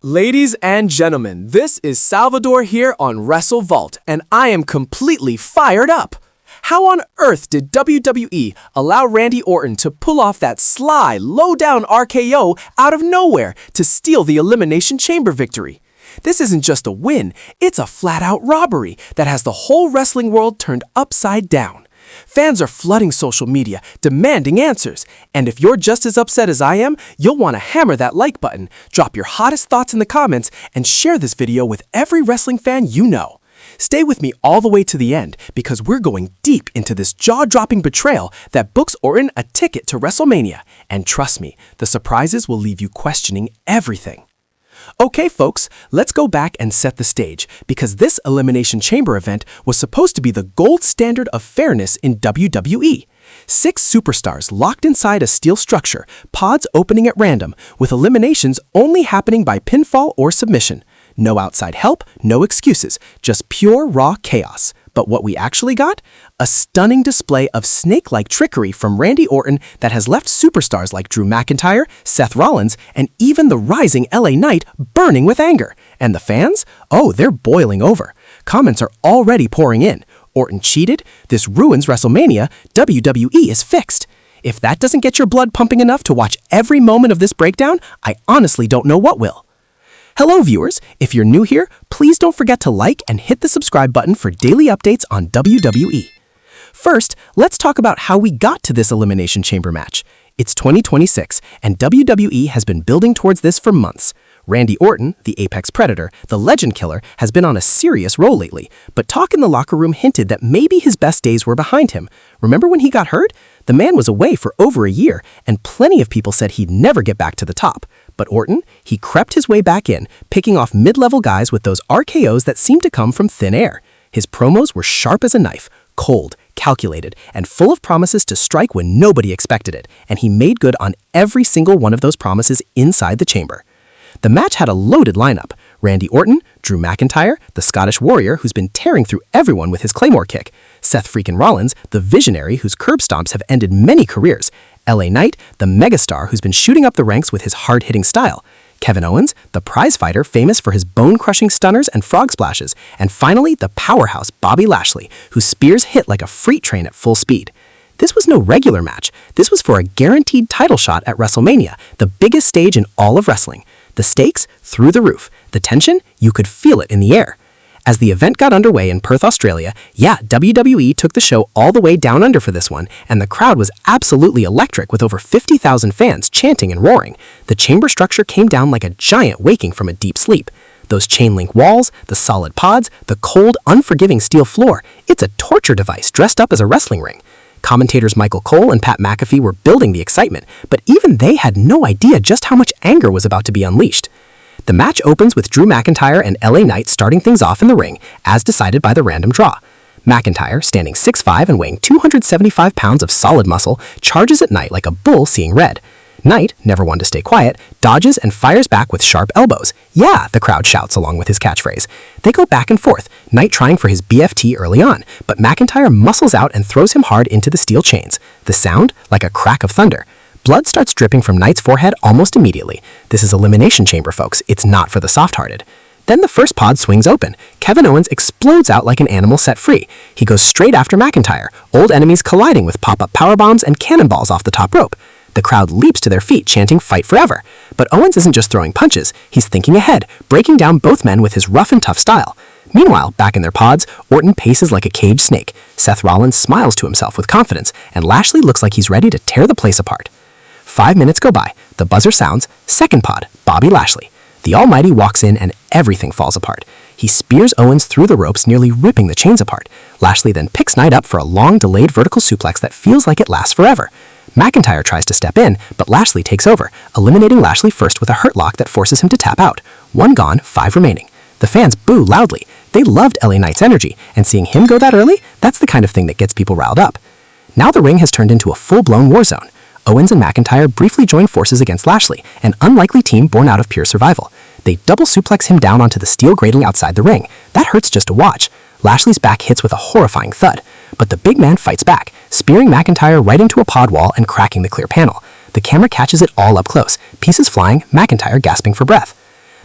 Ladies and gentlemen, this is Salvador here on Wrestle Vault, and I am completely fired up. How on earth did WWE allow Randy Orton to pull off that sly, low-down RKO out of nowhere to steal the Elimination Chamber victory? This isn't just a win, it's a flat-out robbery that has the whole wrestling world turned upside down. Fans are flooding social media, demanding answers. And if you're just as upset as I am, you'll want to hammer that like button, drop your hottest thoughts in the comments, and share this video with every wrestling fan you know. Stay with me all the way to the end, because we're going deep into this jaw-dropping betrayal that books Orton a ticket to WrestleMania. And trust me, the surprises will leave you questioning everything. Okay, folks, let's go back and set the stage, because this Elimination Chamber event was supposed to be the gold standard of fairness in WWE. 6 superstars locked inside a steel structure, pods opening at random, with eliminations only happening by pinfall or submission. No outside help, no excuses, just pure raw chaos. But what we actually got? A stunning display of snake-like trickery from Randy Orton that has left superstars like Drew McIntyre, Seth Rollins, and even the rising LA Knight burning with anger. And the fans? Oh, they're boiling over. Comments are already pouring in. Orton cheated? This ruins WrestleMania. WWE is fixed. If that doesn't get your blood pumping enough to watch every moment of this breakdown, I honestly don't know what will. Hello viewers, if you're new here, please don't forget to like and hit the subscribe button for daily updates on WWE. First, let's talk about how we got to this Elimination Chamber match. It's 2026, and WWE has been building towards this for months. Randy Orton, the Apex Predator, the Legend Killer, has been on a serious roll lately, but talk in the locker room hinted that maybe his best days were behind him. Remember when he got hurt? The man was away for over a year, and plenty of people said he'd never get back to the top. But Orton, he crept his way back in, picking off mid-level guys with those RKOs that seemed to come from thin air. His promos were sharp as a knife, cold, calculated, and full of promises to strike when nobody expected it, and he made good on every single one of those promises inside the chamber. The match had a loaded lineup. Randy Orton, Drew McIntyre, the Scottish Warrior who's been tearing through everyone with his Claymore kick, Seth freaking Rollins, the Visionary whose curb stomps have ended many careers, LA Knight, the megastar who's been shooting up the ranks with his hard-hitting style, Kevin Owens, the prize fighter famous for his bone-crushing stunners and frog splashes, and finally the powerhouse Bobby Lashley, whose spears hit like a freight train at full speed. This was no regular match. This was for a guaranteed title shot at WrestleMania, the biggest stage in all of wrestling. The stakes? Through the roof. The tension? You could feel it in the air. As the event got underway in Perth, Australia, WWE took the show all the way down under for this one, and the crowd was absolutely electric with over 50,000 fans chanting and roaring. The chamber structure came down like a giant waking from a deep sleep. Those chain-link walls, the solid pods, the cold, unforgiving steel floor, it's a torture device dressed up as a wrestling ring. Commentators Michael Cole and Pat McAfee were building the excitement, but even they had no idea just how much anger was about to be unleashed. The match opens with Drew McIntyre and LA Knight starting things off in the ring, as decided by the random draw. McIntyre, standing 6'5" and weighing 275 pounds of solid muscle, charges at Knight like a bull seeing red. Knight, never one to stay quiet, dodges and fires back with sharp elbows. Yeah, the crowd shouts along with his catchphrase. They go back and forth, Knight trying for his BFT early on, but McIntyre muscles out and throws him hard into the steel chains. The sound? Like a crack of thunder. Blood starts dripping from Knight's forehead almost immediately. This is Elimination Chamber, folks. It's not for the soft-hearted. Then the first pod swings open. Kevin Owens explodes out like an animal set free. He goes straight after McIntyre, old enemies colliding with pop-up powerbombs and cannonballs off the top rope. The crowd leaps to their feet, chanting "Fight forever." But Owens isn't just throwing punches. He's thinking ahead, breaking down both men with his rough and tough style. Meanwhile, back in their pods, Orton paces like a caged snake. Seth Rollins smiles to himself with confidence, and Lashley looks like he's ready to tear the place apart. 5 minutes go by. The buzzer sounds. Second pod, Bobby Lashley. The Almighty walks in and everything falls apart. He spears Owens through the ropes, nearly ripping the chains apart. Lashley then picks Knight up for a long, delayed vertical suplex that feels like it lasts forever. McIntyre tries to step in, but Lashley takes over, eliminating Lashley first with a hurt lock that forces him to tap out. 1 gone, 5 remaining. The fans boo loudly. They loved LA Knight's energy, and seeing him go that early, that's the kind of thing that gets people riled up. Now the ring has turned into a full-blown war zone. Owens and McIntyre briefly join forces against Lashley, an unlikely team born out of pure survival. They double suplex him down onto the steel grating outside the ring. That hurts just to watch. Lashley's back hits with a horrifying thud. But the big man fights back, spearing McIntyre right into a pod wall and cracking the clear panel. The camera catches it all up close, pieces flying, McIntyre gasping for breath.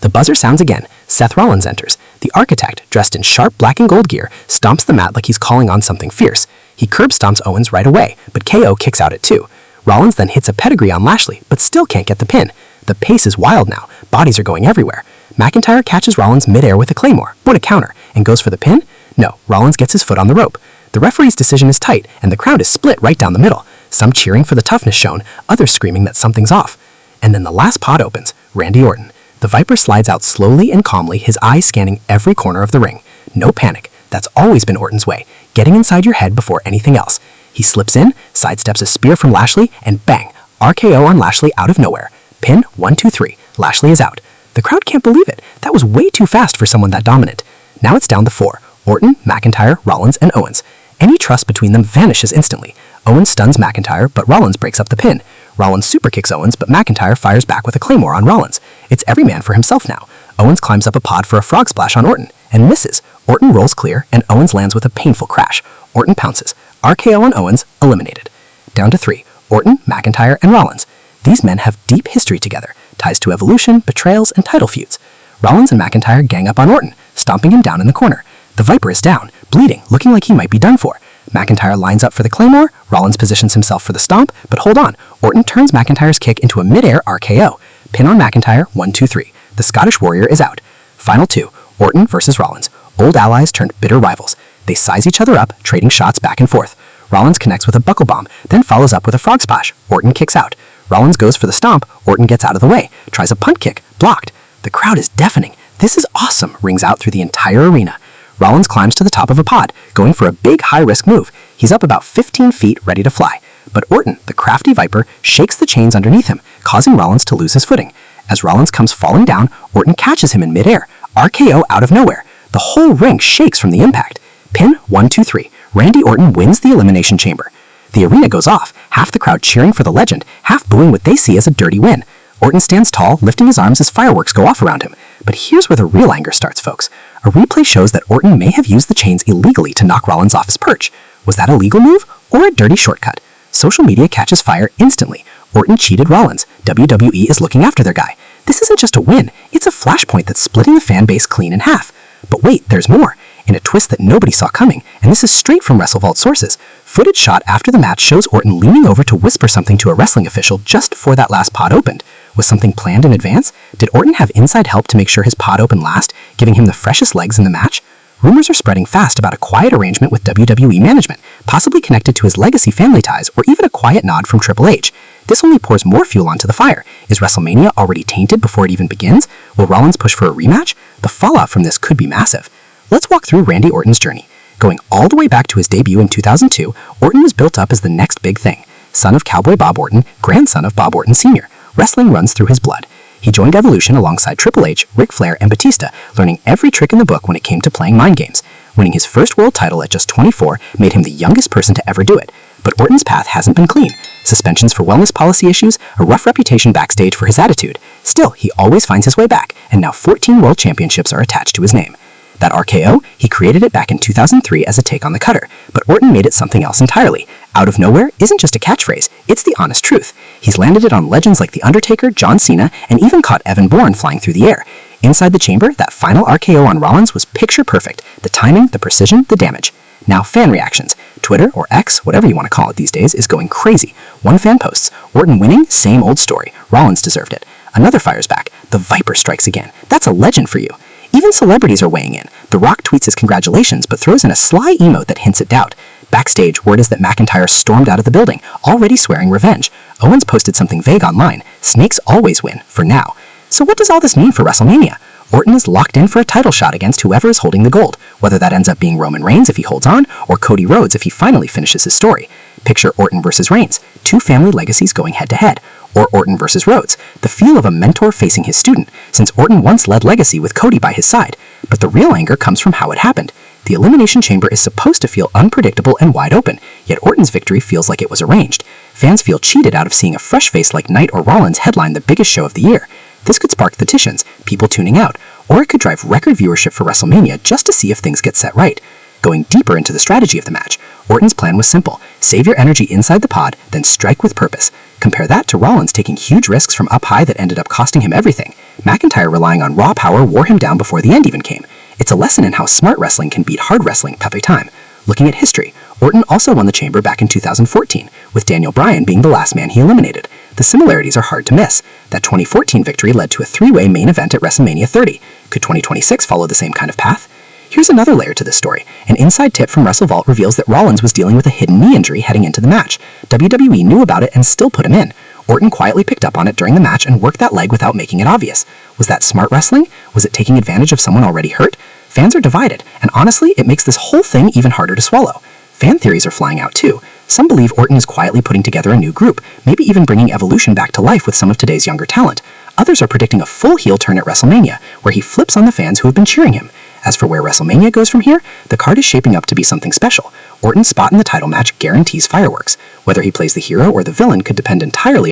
The buzzer sounds again. Seth Rollins enters. The architect, dressed in sharp black and gold gear, stomps the mat like he's calling on something fierce. He curb stomps Owens right away, but KO kicks out at 2. Rollins then hits a pedigree on Lashley, but still can't get the pin. The pace is wild now. Bodies are going everywhere. McIntyre catches Rollins midair with a claymore, what a counter, and goes for the pin? No, Rollins gets his foot on the rope. The referee's decision is tight, and the crowd is split right down the middle. Some cheering for the toughness shown, others screaming that something's off. And then the last pod opens. Randy Orton. The Viper slides out slowly and calmly, his eyes scanning every corner of the ring. No panic. That's always been Orton's way, getting inside your head before anything else. He slips in, sidesteps a spear from Lashley, and bang, RKO on Lashley out of nowhere. Pin, 1, 2, 3. Lashley is out. The crowd can't believe it. That was way too fast for someone that dominant. Now it's down to 4. Orton, McIntyre, Rollins, and Owens. Any trust between them vanishes instantly. Owens stuns McIntyre, but Rollins breaks up the pin. Rollins superkicks Owens, but McIntyre fires back with a claymore on Rollins. It's every man for himself now. Owens climbs up a pod for a frog splash on Orton, and misses. Orton rolls clear, and Owens lands with a painful crash. Orton pounces. RKO on Owens, eliminated. Down to 3. Orton, McIntyre, and Rollins. These men have deep history together, ties to Evolution, betrayals, and title feuds. Rollins and McIntyre gang up on Orton, stomping him down in the corner. The Viper is down, bleeding, looking like he might be done for. McIntyre lines up for the claymore, Rollins positions himself for the stomp, but hold on, Orton turns McIntyre's kick into a mid-air RKO. Pin on McIntyre, 1, 2, 3. The Scottish Warrior is out. Final 2, Orton versus Rollins. Old allies turned bitter rivals. They size each other up, trading shots back and forth. Rollins connects with a buckle bomb, then follows up with a frog splash. Orton kicks out. Rollins goes for the stomp, Orton gets out of the way, tries a punt kick, blocked. The crowd is deafening. This is awesome, rings out through the entire arena. Rollins climbs to the top of a pod, going for a big high-risk move. He's up about 15 feet, ready to fly. But Orton, the crafty Viper, shakes the chains underneath him, causing Rollins to lose his footing. As Rollins comes falling down, Orton catches him in midair. RKO out of nowhere. The whole ring shakes from the impact. Pin, 1, 2, 3. Randy Orton wins the Elimination Chamber. The arena goes off, half the crowd cheering for the legend, half booing what they see as a dirty win. Orton stands tall, lifting his arms as fireworks go off around him. But here's where the real anger starts, folks. A replay shows that Orton may have used the chains illegally to knock Rollins off his perch. Was that a legal move or a dirty shortcut? Social media catches fire instantly. Orton cheated Rollins. WWE is looking after their guy. This isn't just a win, it's a flashpoint that's splitting the fan base clean in half. But wait, there's more. In a twist that nobody saw coming, and this is straight from WrestleVault sources, footage shot after the match shows Orton leaning over to whisper something to a wrestling official just before that last pod opened. Was something planned in advance? Did Orton have inside help to make sure his pod opened last, giving him the freshest legs in the match? Rumors are spreading fast about a quiet arrangement with WWE management, possibly connected to his legacy family ties or even a quiet nod from Triple H. This only pours more fuel onto the fire. Is WrestleMania already tainted before it even begins? Will Rollins push for a rematch? The fallout from this could be massive. Let's walk through Randy Orton's journey. Going all the way back to his debut in 2002, Orton was built up as the next big thing. Son of Cowboy Bob Orton, grandson of Bob Orton Sr., wrestling runs through his blood. He joined Evolution alongside Triple H, Ric Flair, and Batista, learning every trick in the book when it came to playing mind games. Winning his first world title at just 24 made him the youngest person to ever do it. But Orton's path hasn't been clean. Suspensions for wellness policy issues, a rough reputation backstage for his attitude. Still, he always finds his way back, and now 14 world championships are attached to his name. That RKO, he created it back in 2003 as a take on the cutter, but Orton made it something else entirely. Out of nowhere isn't just a catchphrase, it's the honest truth. He's landed it on legends like The Undertaker, John Cena, and even caught Evan Bourne flying through the air. Inside the chamber, that final RKO on Rollins was picture perfect. The timing, the precision, the damage. Now fan reactions. Twitter, or X, whatever you want to call it these days, is going crazy. One fan posts, Orton winning, same old story. Rollins deserved it. Another fires back, the Viper strikes again. That's a legend for you. Even celebrities are weighing in. The Rock tweets his congratulations, but throws in a sly emote that hints at doubt. Backstage, word is that McIntyre stormed out of the building, already swearing revenge. Owens posted something vague online. Snakes always win, for now. So what does all this mean for WrestleMania? Orton is locked in for a title shot against whoever is holding the gold, whether that ends up being Roman Reigns if he holds on, or Cody Rhodes if he finally finishes his story. Picture Orton versus Reigns, two family legacies going head-to-head. Or Orton versus Rhodes, the feel of a mentor facing his student, since Orton once led Legacy with Cody by his side. But the real anger comes from how it happened. The Elimination Chamber is supposed to feel unpredictable and wide open, yet Orton's victory feels like it was arranged. Fans feel cheated out of seeing a fresh face like Knight or Rollins headline the biggest show of the year. This could spark petitions, people tuning out, or it could drive record viewership for WrestleMania just to see if things get set right. Going deeper into the strategy of the match, Orton's plan was simple. Save your energy inside the pod, then strike with purpose. Compare that to Rollins taking huge risks from up high that ended up costing him everything. McIntyre relying on raw power wore him down before the end even came. It's a lesson in how smart wrestling can beat hard wrestling every time. Looking at history, Orton also won the Chamber back in 2014, with Daniel Bryan being the last man he eliminated. The similarities are hard to miss. That 2014 victory led to a three-way main event at WrestleMania 30. Could 2026 follow the same kind of path? Here's another layer to this story. An inside tip from Wrestle Vault reveals that Rollins was dealing with a hidden knee injury heading into the match. WWE knew about it and still put him in. Orton quietly picked up on it during the match and worked that leg without making it obvious. Was that smart wrestling? Was it taking advantage of someone already hurt? Fans are divided, and honestly, it makes this whole thing even harder to swallow. Fan theories are flying out too. Some believe Orton is quietly putting together a new group, maybe even bringing Evolution back to life with some of today's younger talent. Others are predicting a full heel turn at WrestleMania, where he flips on the fans who have been cheering him. As for where WrestleMania goes from here, the card is shaping up to be something special. Orton's spot in the title match guarantees fireworks. Whether he plays the hero or the villain could depend entirely